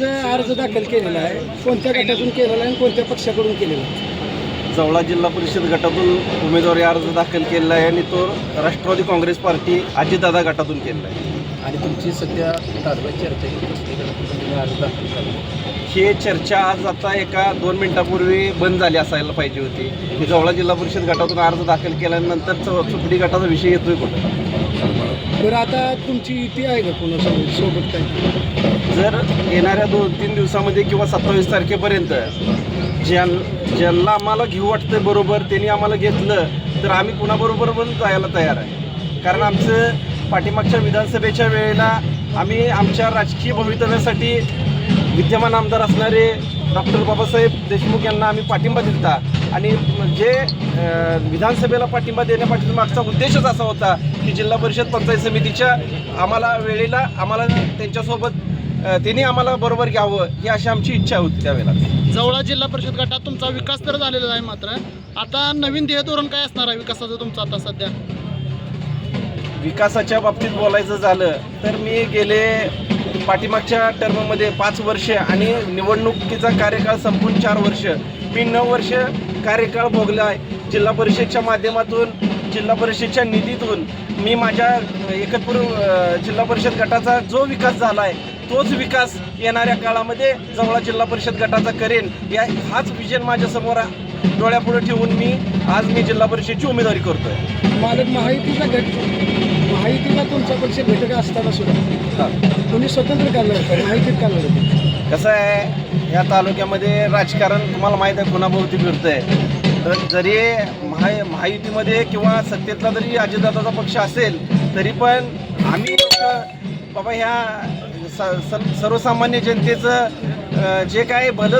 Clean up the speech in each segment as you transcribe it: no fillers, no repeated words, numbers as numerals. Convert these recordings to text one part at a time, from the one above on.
अर्ज दाखल केलेला आहे, कोणत्या गटातून केलेला आहे आणि कोणत्या पक्षाकडून केलेला आहे? जवळा जिल्हा परिषद गटातून उमेदवारी अर्ज दाखल केलेला आहे आणि तो राष्ट्रवादी काँग्रेस पार्टी अजितदादा गटातून केलेला आहे. आणि तुमची सध्या तात्काळ चर्चा ही अर्ज दाखल केला. ही चर्चा आज आता एका 2 मिनिटापूर्वी बंद झाली असायला पाहिजे होती. की जवळा जिल्हा परिषद गटातून अर्ज दाखल केल्यानंतर चुपडी गटाचा विषय येतोय कुठं. बरं, आता तुमची युती आहे का कोणासोबत सोबत काय? जर येणाऱ्या 2-3 दिवसामध्ये किंवा 27 तारखेपर्यंत ज्यांना आम्हाला घेऊ वाटतं बरोबर त्यांनी आम्हाला घेतलं तर आम्ही कुणाबरोबर पण जायला तयार आहे. कारण आमचं पाठीमागच्या विधानसभेच्या वेळेला आम्ही आमच्या राजकीय भवितव्यासाठी विद्यमान आमदार असणारे डॉक्टर बाबासाहेब देशमुख यांना आम्ही पाठिंबा दिला आणि जे विधानसभेला पाठिंबा देण्यापाठी मागचा उद्देशच असा होता की जिल्हा परिषद पंचायत समितीच्या वेळेला आम्हाला त्यांच्यासोबत त्यांनी आम्हाला बरोबर घ्यावं ही अशी आमची इच्छा होती त्यावेळेला. जवळा जिल्हा परिषद गटात तुमचा विकास तर झालेला आहे, मात्र आता नवीन ध्येय धोरण काय असणार आहे विकासाचं तुमचं आता सध्या? विकासाच्या बाबतीत बोलायचं झालं तर मी गेले पाठीमागच्या टर्ममध्ये 5 वर्ष आणि निवडणुकीचा कार्यकाळ संपून 4 वर्ष मी 9 वर्ष कार्यकाळ भोगला आहे. जिल्हा परिषदच्या माध्यमातून जिल्हा परिषदच्या निधीतून मी माझ्या एकतपूर जिल्हा परिषद गटाचा जो विकास झाला आहे तोच विकास येणाऱ्या काळामध्ये जवळा जिल्हा परिषद गटाचा करेन हाच विजन माझ्यासमोर डोळ्यापुढे ठेवून मी जिल्हा परिषदची उमेदवारी करतोय. मालक महायुतीला तुमचा पक्ष घटक असताना सुद्धा तुम्ही स्वतंत्र काढलं, माहितीत काढलं. कसं आहे या तालुक्यामध्ये राजकारण तुम्हाला माहीत आहे कुणाभोवती फिरतंय. तर जरी महायुतीमध्ये किंवा सत्तेतला जरी अजितदादाचा पक्ष असेल तरी पण आम्ही बाबा ह्या सर्वसामान्य जनतेचं जे काय भलं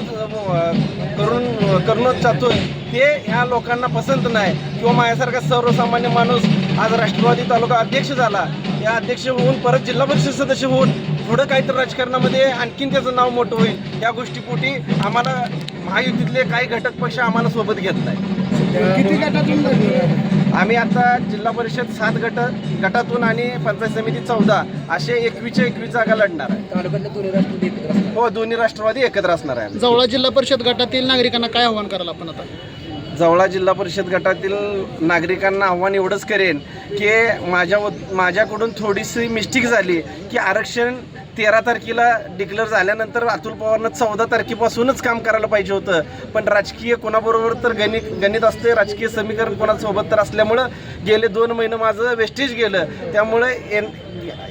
करणं चाहतोय ते ह्या लोकांना पसंत नाही. किंवा माझ्यासारखा सर्वसामान्य माणूस आज राष्ट्रवादी तालुका अध्यक्ष झाला, या अध्यक्ष होऊन परत जिल्हा परिषद सदस्य होऊन पुढं काहीतरी राजकारणामध्ये आणखीन त्याचं नाव मोठं होईल या गोष्टीपोटी आम्हाला महायुतीतले काही घटक पक्ष आम्हाला सोबत घेत नाही. किती गटातून आम्ही आता जिल्हा परिषद 7 गटातून आणि पंचायत समिती 14 असे 21 जागा लढणार आहे. तालुक्यातल्या दोन्ही राष्ट्रवादी एकत्र असतात. हो, दोन्ही राष्ट्रवादी एकत्र असणार आहे. जवळा जिल्हा परिषद गटातील नागरिकांना काय आव्हान कराल आपण आता? जवळा जिल्हा परिषद गटातील नागरिकांना आव्हान एवढंच करेन की माझ्याकडून थोडीशी मिस्टेक झाली की आरक्षण 13 तारखेला डिक्लेअर झाल्यानंतर अतुल पवारनं 14 तारखेपासूनच काम करायला पाहिजे होतं. पण राजकीय कोणाबरोबर तर गणित असते, राजकीय समीकरण कोणासोबत तर असल्यामुळं गेले 2 महिने माझं वेस्टेज गेलं. त्यामुळे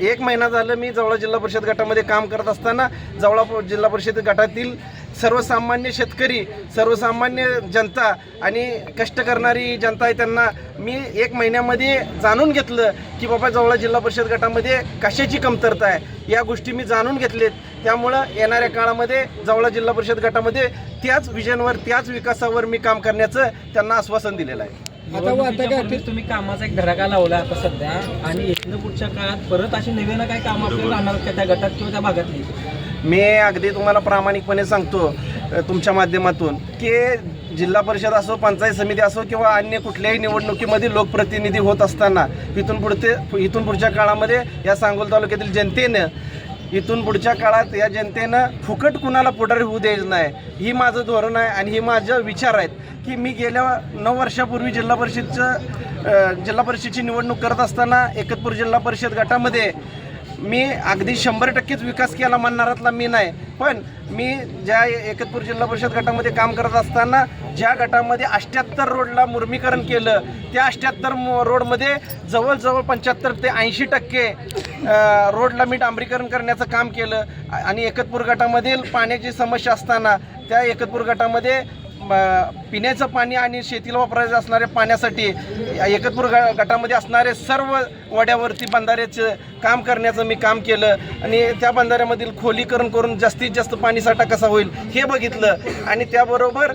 1 महिना झालं मी जवळा जिल्हा परिषद गटामध्ये काम करत असताना जवळा जिल्हा परिषद गटातील सर्वसामान्य शेतकरी, सर्वसामान्य जनता आणि कष्ट करणारी जनता आहे त्यांना मी 1 महिन्यामध्ये जाणून घेतलं की बाबा जवळा जिल्हा परिषद गटामध्ये कशाची कमतरता आहे या गोष्टी मी जाणून घेतलेत. त्यामुळं येणाऱ्या काळामध्ये जवळा जिल्हा परिषद गटामध्ये त्याच विजनवर त्याच विकासावर मी काम करण्याचं त्यांना आश्वासन दिलेलं आहे. तुम्ही कामाचा एक धडाका लावला आता सध्या आणि इथनं पुढच्या काळात परत अशी नवीन काही काम आपल्याला राहणार का त्या गटात किंवा त्या भागातली? मी अगदी तुम्हाला प्रामाणिकपणे सांगतो तुमच्या माध्यमातून की जिल्हा परिषद असो, पंचायत समिती असो किंवा अन्य कुठल्याही निवडणुकीमध्ये लोकप्रतिनिधी होत असताना इथून पुढच्या काळामध्ये या सांगोल तालुक्यातील जनतेनं इथून पुढच्या काळात या जनतेनं फुकट कुणाला पुढारी होऊ द्यायचं नाही ही माझं धोरण आहे आणि ही माझं विचार आहेत की मी गेल्या 9 वर्षापूर्वी जिल्हा परिषदची निवडणूक करत असताना एकतपूर जिल्हा परिषद गटामध्ये मी अगदी 100% विकास केला म्हणणारातला मी नाही. पण मी ज्या एकतपूर जिल्हा परिषद गटामध्ये काम करत असताना ज्या गटामध्ये 78 रोडला मुर्मीकरण केलं त्या 78 रोडमध्ये जवळजवळ 75 ते 80% रोडला मी डांबरीकरण करण्याचं काम केलं. आणि एकतपूर गटामधील पाण्याची समस्या असताना त्या एकतपूर गटामध्ये पिण्याचं पाणी आणि शेतीला वापरायचं असणाऱ्या पाण्यासाठी एकतपूर गटामध्ये असणारे सर्व वड्यावरती बंधाऱ्याचं काम करण्याचं मी काम केलं आणि त्या बंधाऱ्यामधील खोलीकरण करून जास्तीत जास्त पाणीसाठा कसा होईल हे बघितलं. आणि त्याबरोबर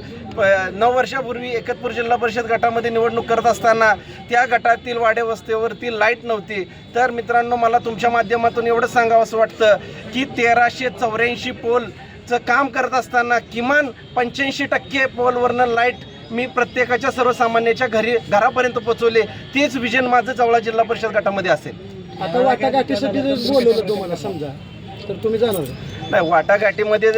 9 वर्षापूर्वी एकतपूर जिल्हा परिषद गटामध्ये निवडणूक करत असताना त्या गटातील वाड्यावस्तीवरती लाईट नव्हती. तर मित्रांनो, मला तुमच्या माध्यमातून एवढं सांगावं असं वाटतं की 1384 पोलचं काम करत असताना किमान 85% पोलवरनं लाईट मी प्रत्येकाच्या सर्वसामान्याच्या घरापर्यंत पोहोचवले. तेच विजन माझं जवळा जिल्हा परिषद गटामध्ये असेल. आता वाटाघाटीसाठी जर बोलवलं तुम्हाला समजा तर तुम्ही जाणार? नाही, वाटाघाटीमध्ये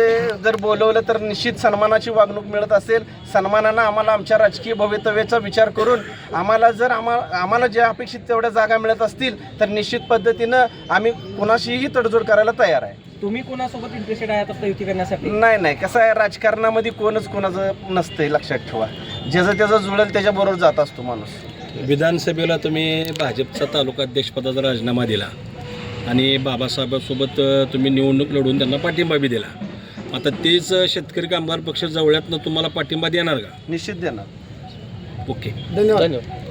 जर बोलवलं तर निश्चित सन्मानाची वागणूक मिळत असेल. सन्मानानं आम्हाला आमच्या राजकीय भवितव्याचा विचार करून आम्हाला जर आम्हाला ज्या अपेक्षित तेवढ्या जागा मिळत असतील तर निश्चित पद्धतीनं आम्ही कुणाशीही तडजोड करायला तयार आहे. तुम्ही कोणासोबत इंटरेस्टेड आहात आता युती करण्यासाठी? नाही, कसं आहे, राजकारणामध्ये कोणच कोणाचं नसतंय, लक्षात ठेवा. ज्याचं त्याचं जुळेल त्याच्याबरोबर जात असतो माणूस. विधानसभेला तुम्ही भाजपचा तालुका अध्यक्षपदाचा राजीनामा दिला आणि बाबासाहेबांसोबत तुम्ही निवडणूक लढवून त्यांना पाठिंबा बी दिला. आता तेच शेतकरी कामगार पक्ष जवळ्यातनं तुम्हाला पाठिंबा देणार का? निश्चित देणार. ओके. धन्यवाद.